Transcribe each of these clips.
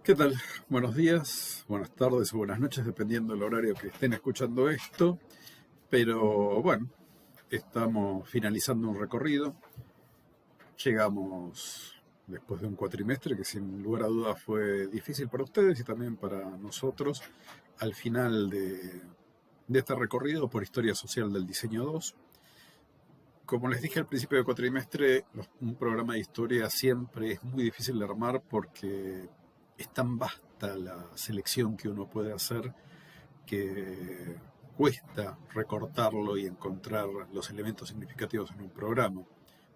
¿Qué tal? Buenos días, buenas tardes o buenas noches, dependiendo del horario que estén escuchando esto. Pero bueno, estamos finalizando un recorrido. Llegamos después de un cuatrimestre que sin lugar a dudas fue difícil para ustedes y también para nosotros al final de este recorrido por Historia Social del Diseño 2. Como les dije al principio del cuatrimestre, un programa de historia siempre es muy difícil de armar porque es tan vasta la selección que uno puede hacer que cuesta recortarlo y encontrar los elementos significativos en un programa.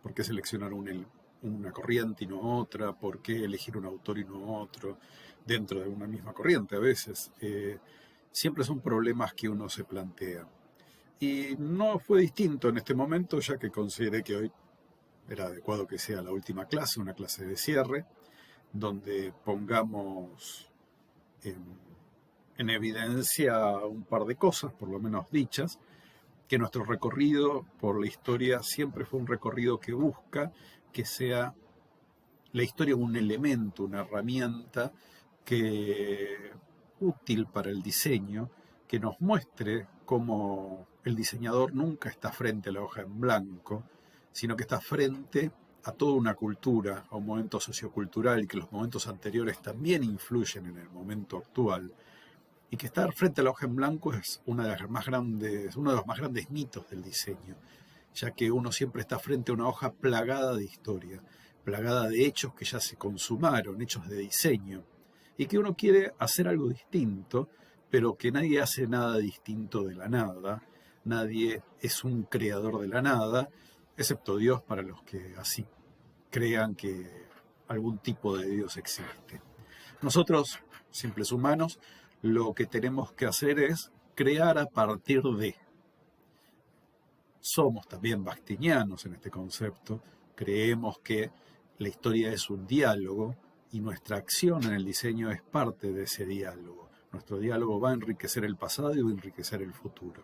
¿Por qué seleccionar una corriente y no otra? ¿Por qué elegir un autor y no otro? Dentro de una misma corriente a veces. Siempre son problemas que uno se plantea. Y no fue distinto en este momento, ya que consideré que hoy era adecuado que sea la última clase, una clase de cierre, donde pongamos en evidencia un par de cosas, por lo menos dichas, que nuestro recorrido por la historia siempre fue un recorrido que busca que sea la historia un elemento, una herramienta que útil para el diseño, que nos muestre cómo el diseñador nunca está frente a la hoja en blanco, sino que está frente a toda una cultura, a un momento sociocultural, y que los momentos anteriores también influyen en el momento actual, y que estar frente a la hoja en blanco es uno de los más grandes mitos del diseño, ya que uno siempre está frente a una hoja plagada de historia, plagada de hechos que ya se consumaron, hechos de diseño, y que uno quiere hacer algo distinto, pero que nadie hace nada distinto de la nada, nadie es un creador de la nada, excepto Dios para los que así crean que algún tipo de Dios existe. Nosotros, simples humanos, lo que tenemos que hacer es crear a partir de. Somos también bakhtinianos en este concepto, creemos que la historia es un diálogo y nuestra acción en el diseño es parte de ese diálogo. Nuestro diálogo va a enriquecer el pasado y va a enriquecer el futuro.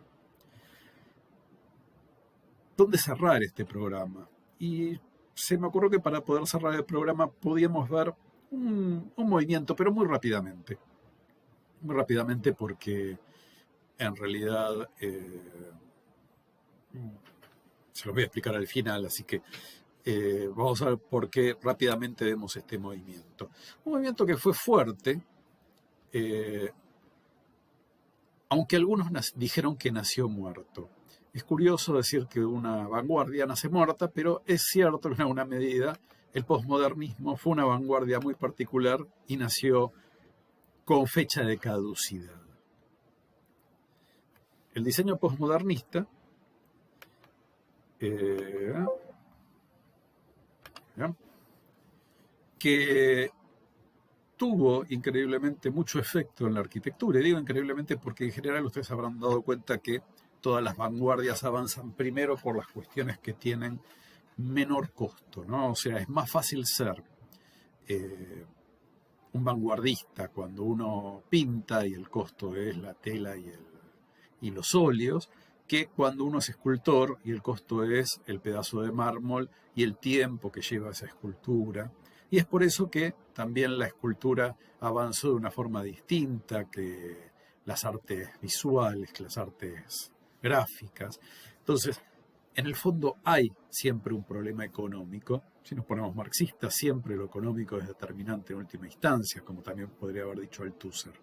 ¿Dónde cerrar este programa? Y se me ocurrió que para poder cerrar el programa podíamos ver un movimiento, pero muy rápidamente. Muy rápidamente porque en realidad se los voy a explicar al final, así que vamos a ver por qué rápidamente vemos este movimiento. Un movimiento que fue fuerte, aunque algunos dijeron que nació muerto. Es curioso decir que una vanguardia nace muerta, pero es cierto que en alguna medida el posmodernismo fue una vanguardia muy particular y nació con fecha de caducidad. El diseño posmodernista que tuvo increíblemente mucho efecto en la arquitectura. Y digo increíblemente porque en general ustedes habrán dado cuenta que todas las vanguardias avanzan primero por las cuestiones que tienen menor costo, ¿no? O sea, es más fácil ser un vanguardista cuando uno pinta y el costo es la tela y los óleos, que cuando uno es escultor y el costo es el pedazo de mármol y el tiempo que lleva esa escultura. Y es por eso que también la escultura avanzó de una forma distinta que las artes visuales, que las artes gráficas. Entonces, en el fondo hay siempre un problema económico. Si nos ponemos marxistas, siempre lo económico es determinante en última instancia, como también podría haber dicho Althusser.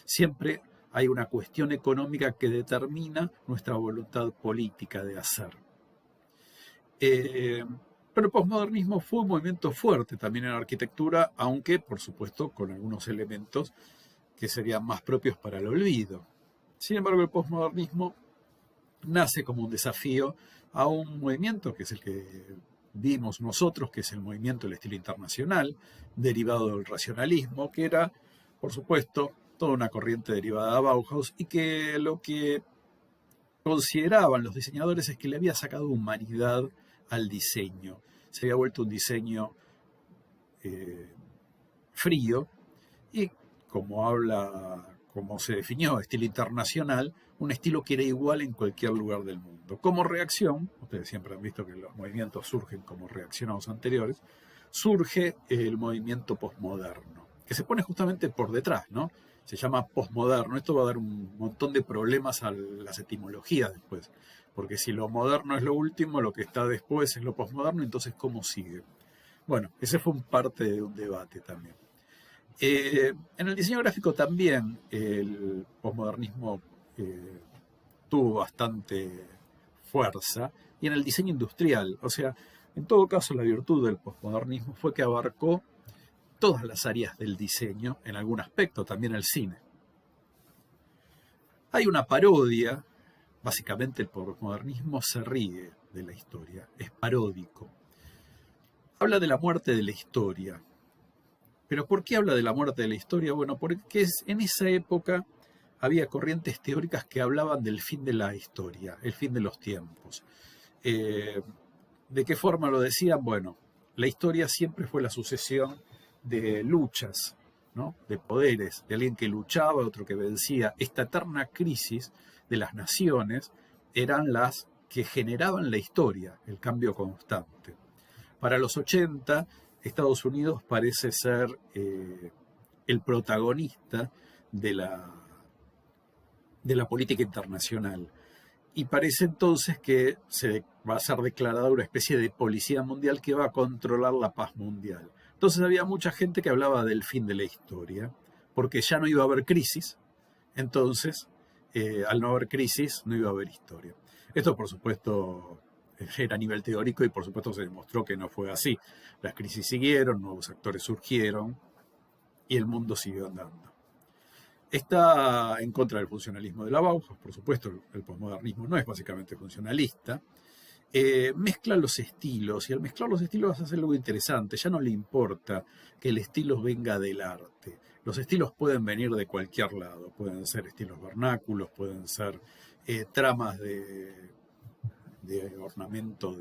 Siempre hay una cuestión económica que determina nuestra voluntad política de hacer. Pero el posmodernismo fue un movimiento fuerte también en la arquitectura, aunque, por supuesto, con algunos elementos que serían más propios para el olvido. Sin embargo, el posmodernismo nace como un desafío a un movimiento que es el que vimos nosotros, que es el movimiento del estilo internacional, derivado del racionalismo, que era, por supuesto, toda una corriente derivada de Bauhaus y que lo que consideraban los diseñadores es que le había sacado humanidad al diseño. Se había vuelto un diseño frío y, como se definió, estilo internacional, un estilo que era igual en cualquier lugar del mundo. Como reacción, ustedes siempre han visto que los movimientos surgen como reacción a los anteriores, surge el movimiento posmoderno. que se pone justamente por detrás, ¿no? Se llama posmoderno. Esto va a dar un montón de problemas a las etimologías después, porque si lo moderno es lo último, lo que está después es lo posmoderno, entonces ¿cómo sigue? Bueno, ese fue un parte de un debate también. En el diseño gráfico también el posmodernismo tuvo bastante fuerza, y en el diseño industrial, o sea, en todo caso la virtud del posmodernismo fue que abarcó todas las áreas del diseño, en algún aspecto, también el cine. Hay una parodia, básicamente el posmodernismo se ríe de la historia, es paródico. Habla de la muerte de la historia. ¿Pero por qué habla de la muerte de la historia? Bueno, porque en esa época había corrientes teóricas que hablaban del fin de la historia, el fin de los tiempos. ¿De qué forma lo decían? Bueno, la historia siempre fue la sucesión de luchas, ¿no? De poderes, de alguien que luchaba, otro que vencía. Esta eterna crisis de las naciones eran las que generaban la historia, el cambio constante. Para los 80, Estados Unidos parece ser el protagonista de la política internacional. Y parece entonces que se va a ser declarada una especie de policía mundial que va a controlar la paz mundial. Entonces había mucha gente que hablaba del fin de la historia, porque ya no iba a haber crisis, entonces al no haber crisis no iba a haber historia. Esto por supuesto era a nivel teórico y por supuesto se demostró que no fue así. Las crisis siguieron, nuevos actores surgieron y el mundo siguió andando. Está en contra del funcionalismo de la Bauhaus, por supuesto, el posmodernismo no es básicamente funcionalista. Mezcla los estilos, y al mezclar los estilos hace algo interesante. Ya no le importa que el estilo venga del arte. Los estilos pueden venir de cualquier lado. Pueden ser estilos vernáculos, pueden ser tramas de ornamento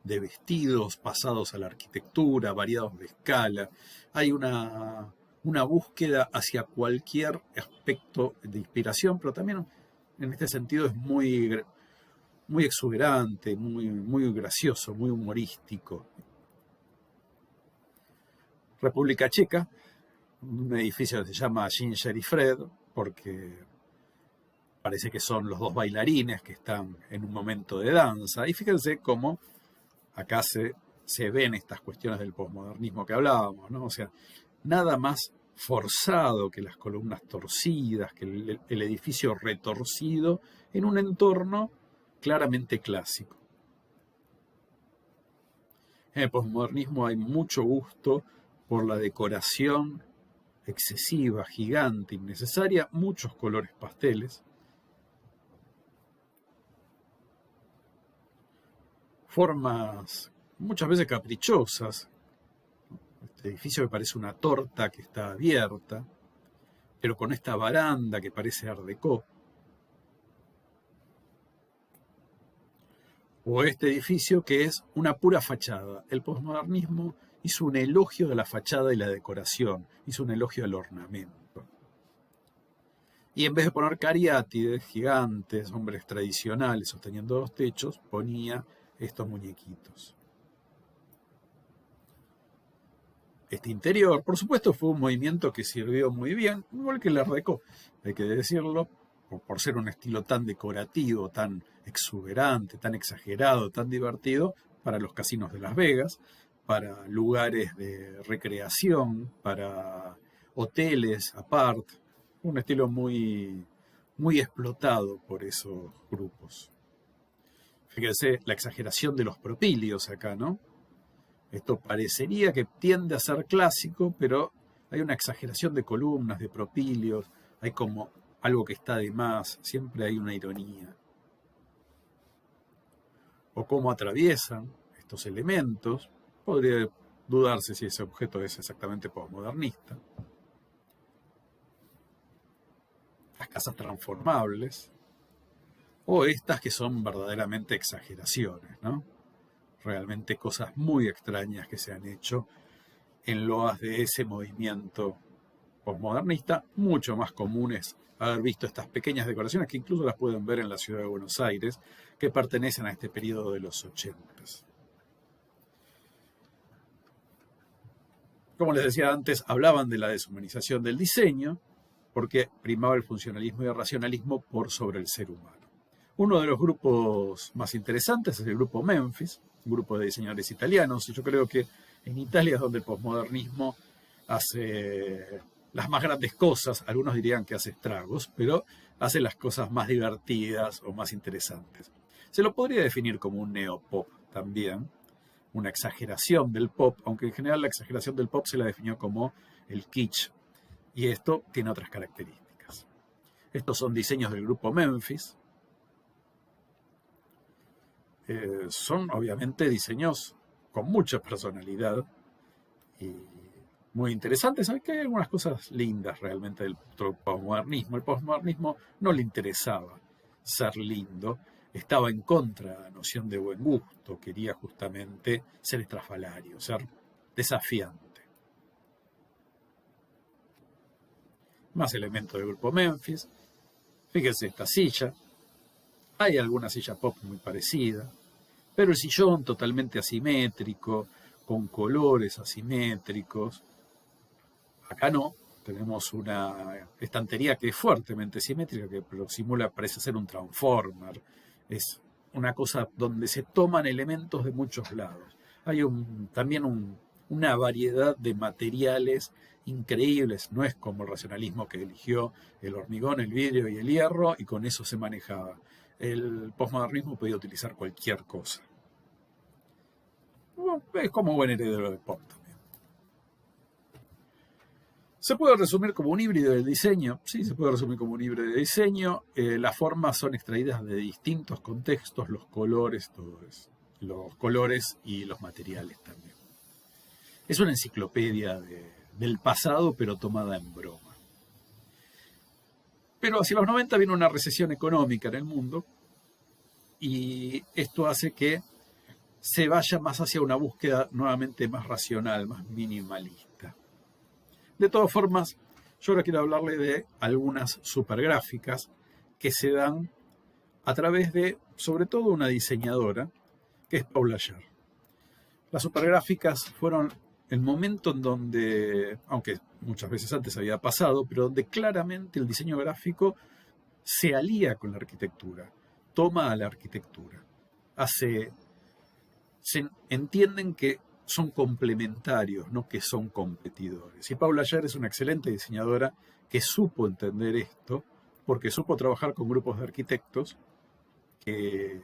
de vestidos pasados a la arquitectura, variados de escala. Hay una búsqueda hacia cualquier aspecto de inspiración, pero también en este sentido es muy exuberante, muy gracioso, muy humorístico. República Checa, un edificio que se llama Ginger y Fred, porque parece que son los dos bailarines que están en un momento de danza. Y fíjense cómo acá se ven estas cuestiones del posmodernismo que hablábamos, ¿no? O sea, nada más forzado que las columnas torcidas, que el edificio retorcido en un entorno claramente clásico. En el posmodernismo hay mucho gusto por la decoración excesiva, gigante, innecesaria, muchos colores pasteles, formas muchas veces caprichosas. Este edificio que parece una torta que está abierta, pero con esta baranda que parece Art Deco. O este edificio que es una pura fachada. El posmodernismo hizo un elogio de la fachada y la decoración, hizo un elogio al ornamento. Y en vez de poner cariátides gigantes, hombres tradicionales sosteniendo los techos, ponía estos muñequitos. Este interior, por supuesto, fue un movimiento que sirvió muy bien, igual que el Art Deco, hay que decirlo, por ser un estilo tan decorativo, tan exuberante, tan exagerado, tan divertido, para los casinos de Las Vegas, para lugares de recreación, para hoteles apart, un estilo muy explotado por esos grupos. Fíjense la exageración de los propíleos acá, ¿no? Esto parecería que tiende a ser clásico, pero hay una exageración de columnas, de propíleos, hay como algo que está de más, siempre hay una ironía. O cómo atraviesan estos elementos, podría dudarse si ese objeto es exactamente posmodernista. Las casas transformables, o estas que son verdaderamente exageraciones, ¿no? Realmente cosas muy extrañas que se han hecho en loas de ese movimiento posmodernista, mucho más comunes haber visto estas pequeñas decoraciones que incluso las pueden ver en la ciudad de Buenos Aires, que pertenecen a este periodo de los 80. Como les decía antes, hablaban de la deshumanización del diseño porque primaba el funcionalismo y el racionalismo por sobre el ser humano. Uno de los grupos más interesantes es el grupo Memphis, un grupo de diseñadores italianos, y yo creo que en Italia es donde el posmodernismo hace las más grandes cosas, algunos dirían que hace estragos, pero hace las cosas más divertidas o más interesantes. Se lo podría definir como un neopop también, una exageración del pop, aunque en general la exageración del pop se la definió como el kitsch, y esto tiene otras características. Estos son diseños del grupo Memphis. Son obviamente diseños con mucha personalidad y muy interesantes. Hay que hay algunas cosas lindas realmente del posmodernismo. El posmodernismo no le interesaba ser lindo, estaba en contra de la noción de buen gusto, quería justamente ser estrafalario, ser desafiante. Más elementos del grupo Memphis. Fíjense esta silla. Hay alguna silla pop muy parecida, pero el sillón totalmente asimétrico, con colores asimétricos. Acá no, tenemos una estantería que es fuertemente simétrica, que simula, parece ser un transformer. Es una cosa donde se toman elementos de muchos lados. Hay también una variedad de materiales increíbles, no es como el racionalismo que eligió el hormigón, el vidrio y el hierro, y con eso se manejaba. El posmodernismo podía utilizar cualquier cosa. Es como buen heredero del pop también. Se puede resumir como un híbrido del diseño. Sí, se puede resumir como un híbrido de diseño. Las formas son extraídas de distintos contextos, los colores, todo eso. Los colores y los materiales también. Es una enciclopedia del pasado, pero tomada en broma. Pero hacia los 90 viene una recesión económica en el mundo y esto hace que se vaya más hacia una búsqueda nuevamente más racional, más minimalista. De todas formas, yo ahora quiero hablarle de algunas supergráficas que se dan a través de, sobre todo, una diseñadora, que es Paula Scher. Las supergráficas fueron el momento en donde, aunque muchas veces antes había pasado, pero donde claramente el diseño gráfico se alía con la arquitectura, toma a la arquitectura, se entienden que son complementarios, no que son competidores. Y Paula Scher es una excelente diseñadora que supo entender esto, porque supo trabajar con grupos de arquitectos que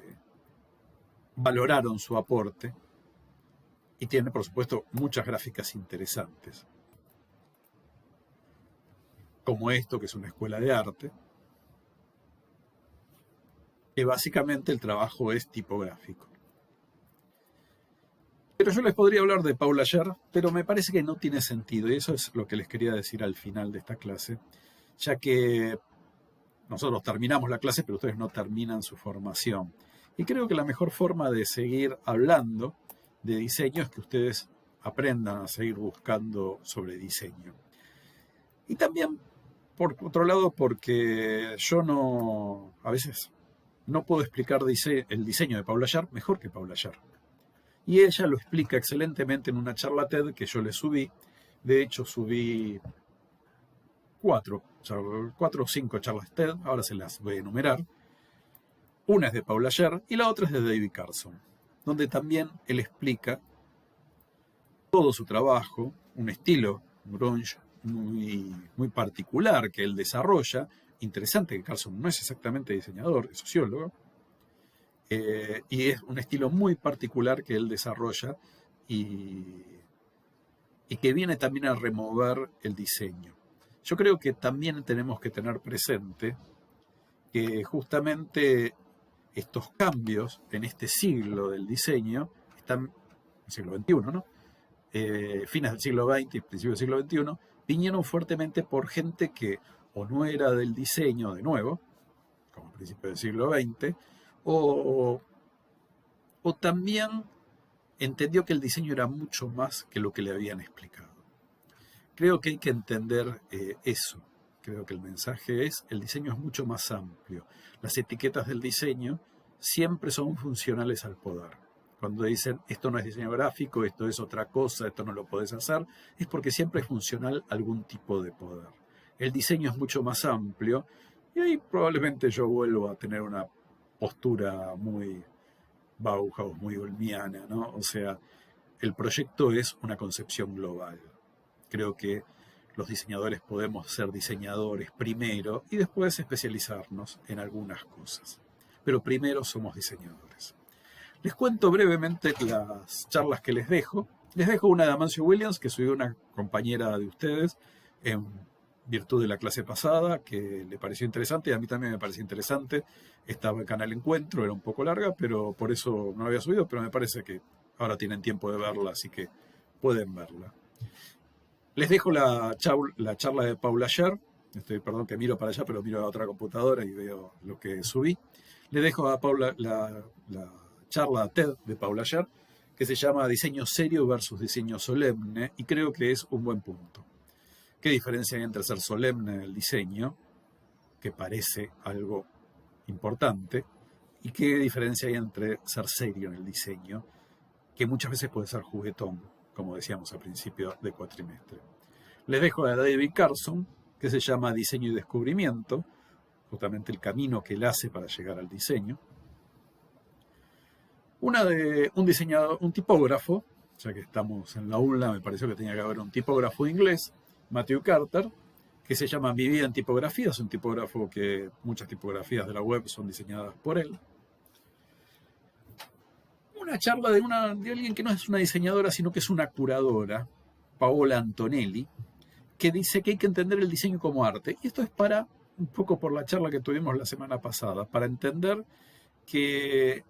valoraron su aporte y tiene, por supuesto, muchas gráficas interesantes. Como esto, que es una escuela de arte, que básicamente el trabajo es tipográfico. Pero yo les podría hablar de Paula Scher, pero me parece que no tiene sentido, y eso es lo que les quería decir al final de esta clase, ya que nosotros terminamos la clase, pero ustedes no terminan su formación. Y creo que la mejor forma de seguir hablando de diseño es que ustedes aprendan a seguir buscando sobre diseño. Y también, por otro lado, porque yo a veces no puedo explicar el diseño de Paula Scher mejor que Paula Scher. Y ella lo explica excelentemente en una charla TED que yo le subí. De hecho, subí 4 o 5 charlas TED, ahora se las voy a enumerar. Una es de Paula Scher y la otra es de David Carson, donde también él explica todo su trabajo, un estilo grunge muy particular que él desarrolla. Interesante que Carson no es exactamente diseñador, es sociólogo. Y es un estilo muy particular que él desarrolla y que viene también a remover el diseño. Yo creo que también tenemos que tener presente que justamente estos cambios en este siglo del diseño están en el siglo XXI, ¿no? Fines del siglo XX y principios del siglo XXI, vinieron fuertemente por gente que o no era del diseño de nuevo, como a principios del siglo XX, o también entendió que el diseño era mucho más que lo que le habían explicado. Creo que hay que entender eso. Creo que el mensaje es, el diseño es mucho más amplio. Las etiquetas del diseño siempre son funcionales al poder. Cuando dicen esto no es diseño gráfico, esto es otra cosa, esto no lo podés hacer, es porque siempre es funcional algún tipo de poder. El diseño es mucho más amplio y ahí probablemente yo vuelvo a tener una postura muy Bauhaus, muy olmiana, ¿no? O sea, el proyecto es una concepción global. Creo que los diseñadores podemos ser diseñadores primero y después especializarnos en algunas cosas. Pero primero somos diseñadores. Les cuento brevemente las charlas que les dejo. Les dejo una de Amancio Williams, que soy una compañera de ustedes en virtud de la clase pasada, que le pareció interesante y a mí también me pareció interesante. Estaba en Canal Encuentro, era un poco larga, pero por eso no la había subido, pero me parece que ahora tienen tiempo de verla, así que pueden verla. Les dejo la charla de Paula Scher. Perdón que miro para allá, pero miro a otra computadora y veo lo que subí. Les dejo a Paula la charla TED de Paula Scher, que se llama Diseño serio versus diseño solemne, y creo que es un buen punto. ¿Qué diferencia hay entre ser solemne en el diseño, que parece algo importante, y qué diferencia hay entre ser serio en el diseño, que muchas veces puede ser juguetón, como decíamos al principio de cuatrimestre? Les dejo a David Carson, que se llama Diseño y Descubrimiento, justamente el camino que él hace para llegar al diseño. Una de un diseñador, un tipógrafo, ya que estamos en la UNLA, me pareció que tenía que haber un tipógrafo inglés, Matthew Carter, que se llama Mi vida en tipografía. Es un tipógrafo que muchas tipografías de la web son diseñadas por él. Una charla de alguien que no es una diseñadora, sino que es una curadora, Paola Antonelli, que dice que hay que entender el diseño como arte. Y esto es para, un poco por la charla que tuvimos la semana pasada, para entender que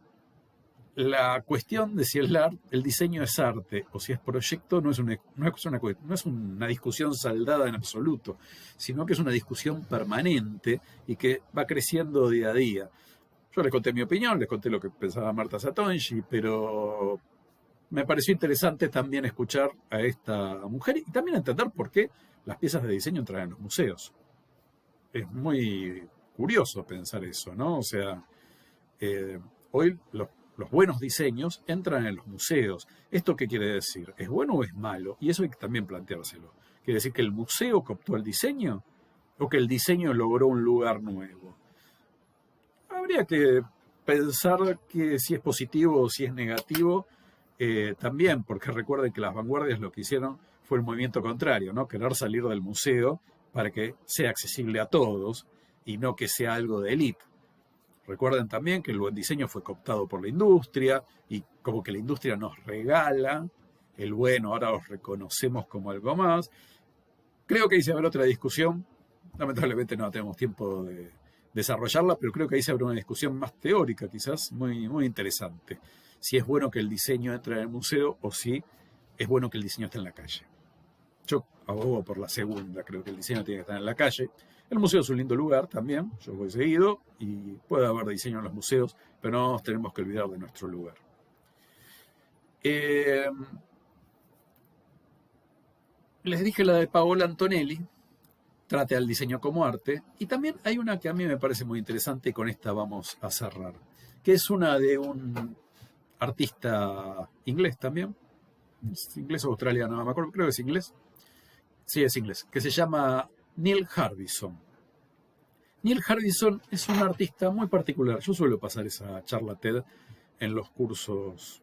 la cuestión de si el diseño es arte o si es proyecto no es una discusión saldada en absoluto, sino que es una discusión permanente y que va creciendo día a día. Yo les conté mi opinión, les conté lo que pensaba Marta Satongi, pero me pareció interesante también escuchar a esta mujer y también entender por qué las piezas de diseño entran en los museos. Es muy curioso pensar eso, ¿no? O sea, hoy los buenos diseños entran en los museos. ¿Esto qué quiere decir? ¿Es bueno o es malo? Y eso hay que también planteárselo. ¿Quiere decir que el museo cooptó el diseño o que el diseño logró un lugar nuevo? Habría que pensar que si es positivo o si es negativo también, porque recuerden que las vanguardias lo que hicieron fue el movimiento contrario, ¿no? Querer salir del museo para que sea accesible a todos y no que sea algo de élite. Recuerden también que el buen diseño fue cooptado por la industria y como que la industria nos regala el bueno, ahora los reconocemos como algo más. Creo que ahí se abre otra discusión. Lamentablemente no tenemos tiempo de desarrollarla, pero creo que ahí se abre una discusión más teórica, quizás muy, muy interesante. Si es bueno que el diseño entre en el museo o si es bueno que el diseño esté en la calle. Yo abogo por la segunda, creo que el diseño tiene que estar en la calle. El museo es un lindo lugar también, yo voy seguido y puede haber diseño en los museos, pero no nos tenemos que olvidar de nuestro lugar. Les dije la de Paola Antonelli, trate al diseño como arte, y también hay una que a mí me parece muy interesante y con esta vamos a cerrar, que es una de un artista inglés también, ¿es inglés o australiano? No me acuerdo, creo que es inglés. Sí, es inglés, que se llama Neil Harbisson. Neil Harbisson es un artista muy particular. Yo suelo pasar esa charla TED en los cursos.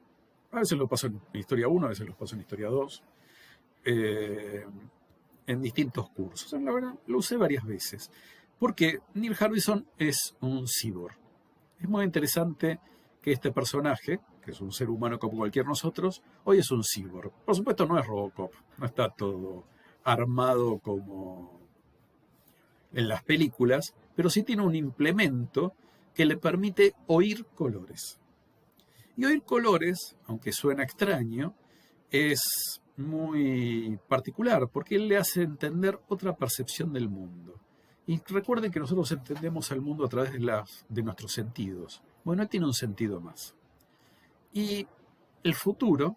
A veces lo paso en Historia 1, a veces lo paso en Historia 2. En distintos cursos. La verdad, lo usé varias veces. Porque Neil Harbisson es un cyborg. Es muy interesante que este personaje, que es un ser humano como cualquier nosotros, hoy es un cyborg. Por supuesto no es Robocop, no está todo armado como en las películas, pero sí tiene un implemento que le permite oír colores. Y oír colores, aunque suena extraño, es muy particular porque él le hace entender otra percepción del mundo. Y recuerden que nosotros entendemos al mundo a través de nuestros sentidos. Bueno, él tiene un sentido más. Y el futuro,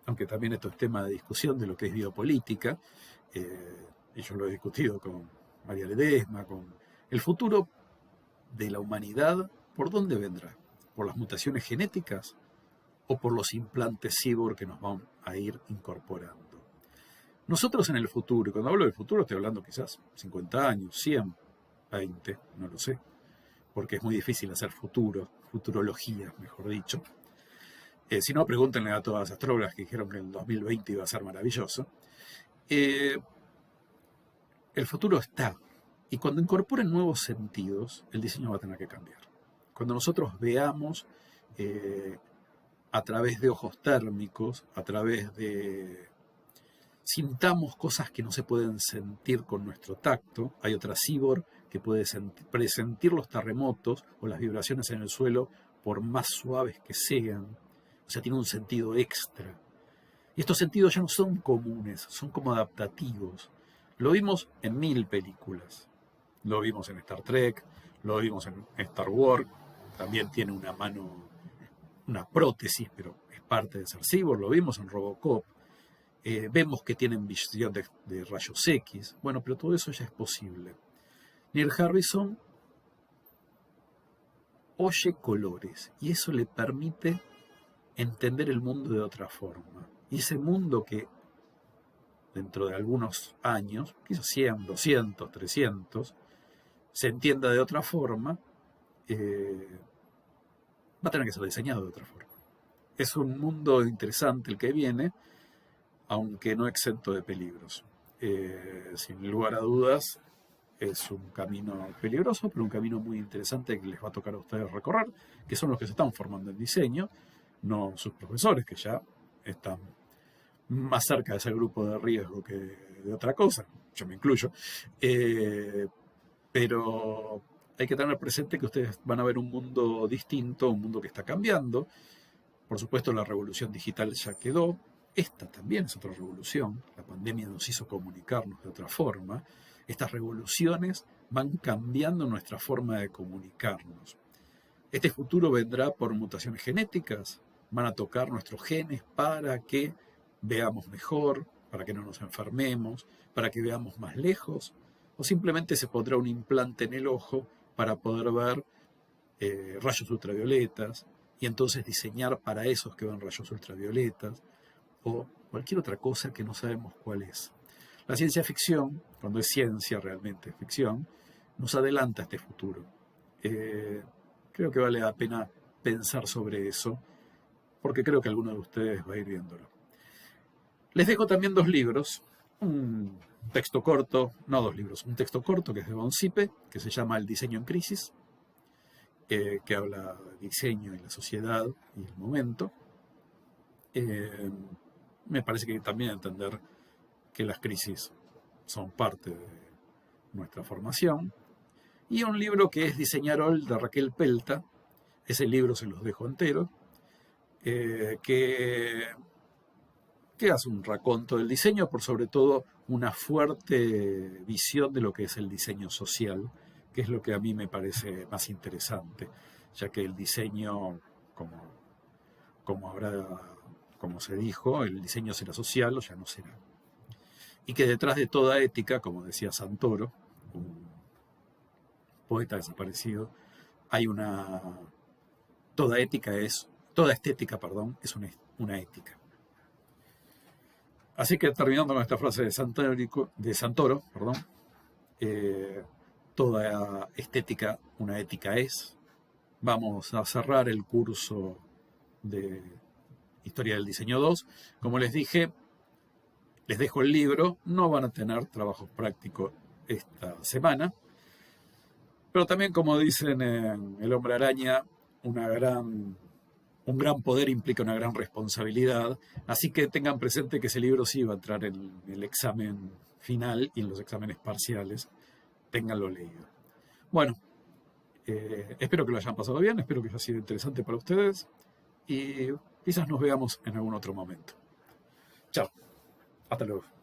aunque también esto es tema de discusión de lo que es biopolítica, y yo lo he discutido con María Ledesma, con el futuro de la humanidad, ¿por dónde vendrá? ¿Por las mutaciones genéticas o por los implantes cyborg que nos van a ir incorporando. Nosotros en el futuro, y cuando hablo del futuro estoy hablando quizás 50 años, 100, 20, no lo sé, porque es muy difícil hacer futurología, mejor dicho. Si no, pregúntenle a todas las astrólogas que dijeron que el 2020 iba a ser maravilloso. El futuro está, y cuando incorporen nuevos sentidos, el diseño va a tener que cambiar. Cuando nosotros veamos a través de ojos térmicos, a través de... sintamos cosas que no se pueden sentir con nuestro tacto. Hay otra cyborg que puede presentir los terremotos o las vibraciones en el suelo por más suaves que sean. O sea, tiene un sentido extra. Y estos sentidos ya no son comunes, son como adaptativos. Lo vimos en 1000 películas. Lo vimos en Star Trek, lo vimos en Star Wars. También tiene una mano, una prótesis, pero es parte de ser cyborg. Lo vimos en Robocop. Vemos que tienen visión de rayos X. Bueno, pero todo eso ya es posible. Neil Harbisson oye colores y eso le permite entender el mundo de otra forma. Y ese mundo que dentro de algunos años, quizás 100, 200, 300, se entienda de otra forma, va a tener que ser diseñado de otra forma. Es un mundo interesante el que viene, aunque no exento de peligros. Sin lugar a dudas, es un camino peligroso, pero un camino muy interesante que les va a tocar a ustedes recorrer, que son los que se están formando en diseño, no sus profesores, que ya están más cerca de ese grupo de riesgo que de otra cosa, yo me incluyo. Pero hay que tener presente que ustedes van a ver un mundo distinto, un mundo que está cambiando. Por supuesto, la revolución digital ya quedó. Esta también es otra revolución. La pandemia nos hizo comunicarnos de otra forma. Estas revoluciones van cambiando nuestra forma de comunicarnos. Este futuro vendrá por mutaciones genéticas. Van a tocar nuestros genes para que veamos mejor, para que no nos enfermemos, para que veamos más lejos. O simplemente se pondrá un implante en el ojo para poder ver rayos ultravioletas y entonces diseñar para esos que ven rayos ultravioletas o cualquier otra cosa que no sabemos cuál es. La ciencia ficción, cuando es ciencia realmente ficción, nos adelanta a este futuro. Creo que vale la pena pensar sobre eso, porque creo que alguno de ustedes va a ir viéndolo. Les dejo también 2 libros, un texto corto, no 2 libros, un texto corto que es de Von Sipe, que se llama El diseño en crisis, que habla de diseño y la sociedad y el momento. Me parece que también entender que las crisis son parte de nuestra formación. Y un libro que es Diseñar Hoy de Raquel Pelta, ese libro se los dejo entero, que hace un raconto del diseño, por sobre todo una fuerte visión de lo que es el diseño social, que es lo que a mí me parece más interesante, ya que el diseño, como se dijo, el diseño será social o ya no será. Y que detrás de toda ética, como decía Santoro, un poeta desaparecido, hay toda estética, es una ética. Así que terminando con esta frase de Santoro, toda estética, una ética es. Vamos a cerrar el curso de Historia del Diseño 2. Como les dije, les dejo el libro, no van a tener trabajos prácticos esta semana, pero también, como dicen en El Hombre Araña, un gran poder implica una gran responsabilidad, así que tengan presente que ese libro sí va a entrar en el examen final y en los exámenes parciales, ténganlo leído. Bueno, espero que lo hayan pasado bien, espero que haya sido interesante para ustedes y quizás nos veamos en algún otro momento. Chao, hasta luego.